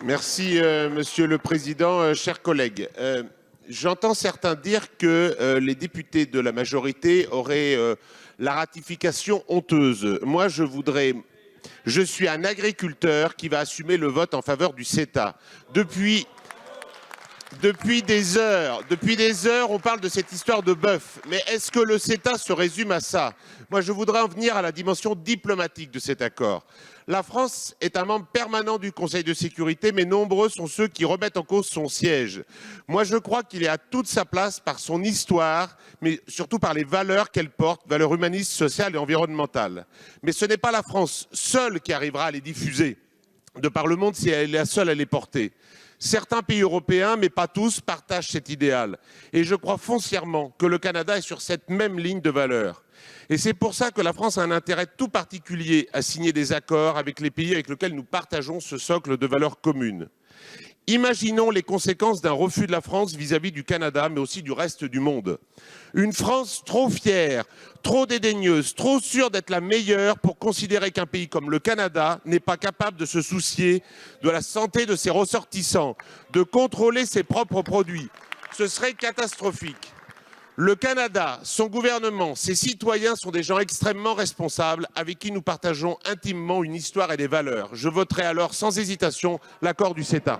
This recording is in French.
Merci, Monsieur le Président. Chers collègues, j'entends certains dire que les députés de la majorité auraient la ratification honteuse. Moi, je suis un agriculteur qui va assumer le vote en faveur du CETA. Depuis des heures, on parle de cette histoire de bœuf. Mais est-ce que le CETA se résume à ça? Moi, je voudrais en venir à la dimension diplomatique de cet accord. La France est un membre permanent du Conseil de sécurité, mais nombreux sont ceux qui remettent en cause son siège. Moi, je crois qu'il est à toute sa place par son histoire, mais surtout par les valeurs qu'elle porte, valeurs humanistes, sociales et environnementales. Mais ce n'est pas la France seule qui arrivera à les diffuser de par le monde si elle est la seule à les porter. Certains pays européens, mais pas tous, partagent cet idéal. Et je crois foncièrement que le Canada est sur cette même ligne de valeurs. Et c'est pour ça que la France a un intérêt tout particulier à signer des accords avec les pays avec lesquels nous partageons ce socle de valeurs communes. Imaginons les conséquences d'un refus de la France vis-à-vis du Canada, mais aussi du reste du monde. Une France trop fière, trop dédaigneuse, trop sûre d'être la meilleure pour considérer qu'un pays comme le Canada n'est pas capable de se soucier de la santé de ses ressortissants, de contrôler ses propres produits. Ce serait catastrophique. Le Canada, son gouvernement, ses citoyens sont des gens extrêmement responsables avec qui nous partageons intimement une histoire et des valeurs. Je voterai alors sans hésitation l'accord du CETA.